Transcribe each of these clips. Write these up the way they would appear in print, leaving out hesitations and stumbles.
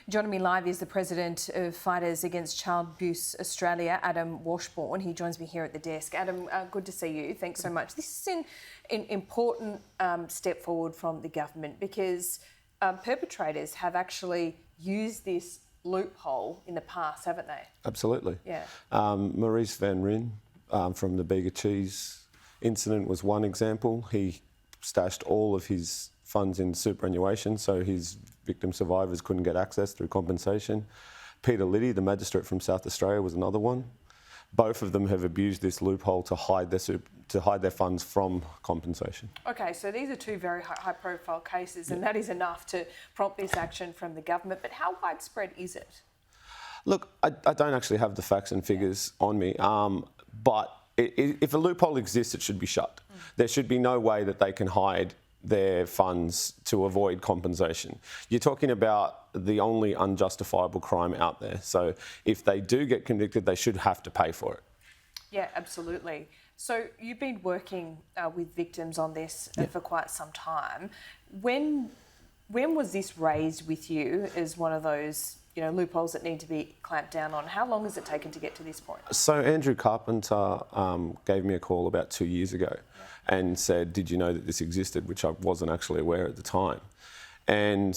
Joining me live is the President of Fighters Against Child Abuse Australia, Adam Washbourne. He joins me here at the desk. Adam, good to see you. Thanks so much. This is an important step forward from the government because perpetrators have actually used this loophole in the past, haven't they? Absolutely. Yeah. Maurice Van Ryn from the Bega Cheese incident was one example. He stashed all of his funds in superannuation, so his victim survivors couldn't get access through compensation. Peter Liddy, the magistrate from South Australia, was another one. Both of them have abused this loophole to hide their funds from compensation. Okay, so these are two very high-profile cases, and that is enough to prompt this action from the government. But how widespread is it? Look, I don't actually have the facts and figures on me, but if a loophole exists, it should be shut. There should be no way that they can hide their funds to avoid compensation. You're talking about the only unjustifiable crime out there. So if they do get convicted, they should have to pay for it. Yeah, absolutely. So you've been working with victims on this for quite some time. When was this raised with you as one of those loopholes that need to be clamped down on? How long has it taken to get to this point? So Andrew Carpenter gave me a call about 2 years ago and said, did you know that this existed, which I wasn't actually aware at the time. And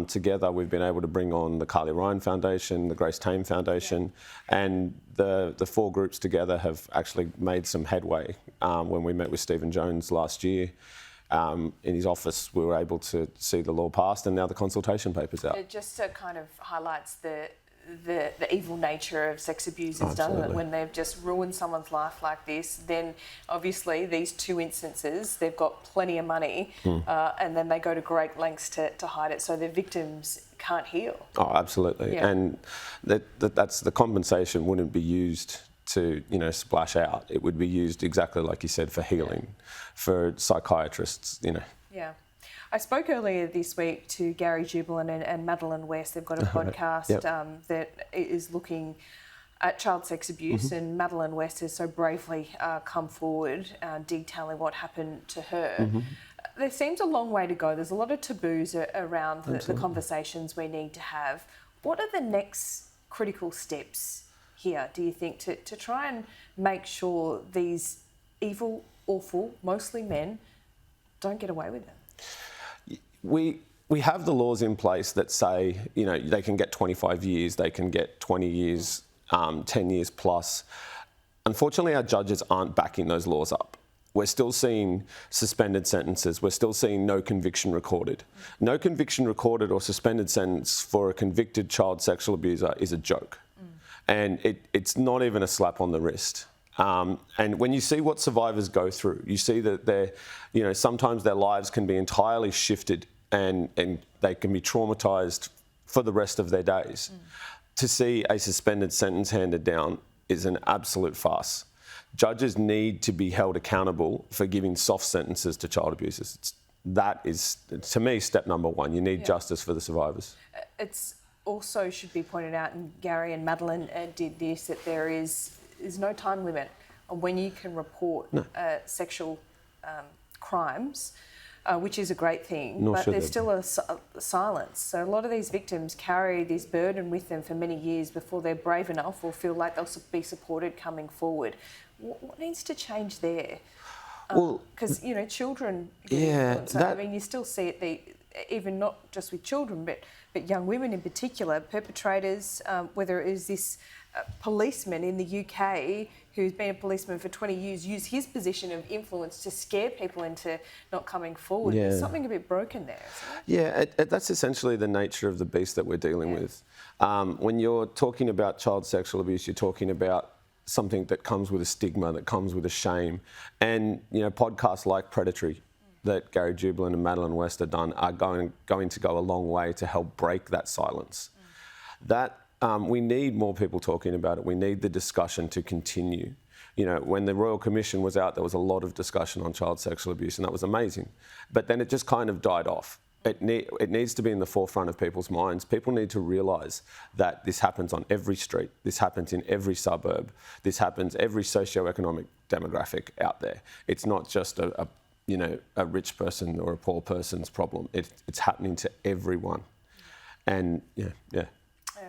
together we've been able to bring on the Carly Ryan Foundation, the Grace Tame Foundation, and the four groups together have actually made some headway. When we met with Stephen Jones last year, in his office, we were able to see the law passed, and now the consultation paper's out. It just kind of highlights the evil nature of sex abusers, doesn't it? When they've just ruined someone's life like this, then obviously these two instances, they've got plenty of money, and then they go to great lengths to hide it, so their victims can't heal. Oh, absolutely. Yeah. And that's the compensation wouldn't be used to splash out. It would be used exactly like you said for healing, for psychiatrists. Yeah. I spoke earlier this week to Gary Jubilant and Madeline West. They've got a podcast that is looking at child sex abuse, and Madeline West has so bravely come forward detailing what happened to her. There seems a long way to go. There's a lot of taboos around the conversations we need to have. What are the next critical steps here, do you think, to try and make sure these evil, awful, mostly men, don't get away with it? We have the laws in place that say, they can get 25 years, they can get 20 years, 10 years plus. Unfortunately, our judges aren't backing those laws up. We're still seeing suspended sentences. We're still seeing no conviction recorded. No conviction recorded or suspended sentence for a convicted child sexual abuser is a joke. And it's not even a slap on the wrist. And when you see what survivors go through, you see that sometimes their lives can be entirely shifted and they can be traumatised for the rest of their days. To see a suspended sentence handed down is an absolute farce. Judges need to be held accountable for giving soft sentences to child abusers. That is, to me, step number one. You need justice for the survivors. It's also should be pointed out, and Gary and Madeline did this, that there is no time limit on when you can report sexual crimes, which is a great thing, but there's still a silence. So a lot of these victims carry this burden with them for many years before they're brave enough or feel like they'll be supported coming forward. What needs to change there? Because, children get influenced. I mean, you still see it, even not just with children, but young women in particular, perpetrators, whether it is this policeman in the UK who's been a policeman for 20 years, use his position of influence to scare people into not coming forward. There's something a bit broken there, isn't it? Yeah, that's essentially the nature of the beast that we're dealing with. When you're talking about child sexual abuse, you're talking about something that comes with a stigma, that comes with a shame. And, podcasts like Predatory that Gary Jubilant and Madeline West have done are going to go a long way to help break that silence. We need more people talking about it. We need the discussion to continue. When the Royal Commission was out, there was a lot of discussion on child sexual abuse, and that was amazing. But then it just kind of died off. It needs to be in the forefront of people's minds. People need to realise that this happens on every street. This happens in every suburb. This happens every socio-economic demographic out there. It's not just a rich person or a poor person's problem. It's happening to everyone. And yeah.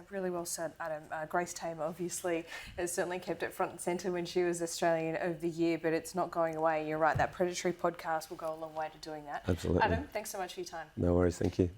Really well said, Adam. Grace Tamer obviously has certainly kept it front and centre when she was Australian of the Year, but it's not going away. You're right, that predatory podcast will go a long way to doing that. Absolutely. Adam, thanks so much for your time. No worries, thank you.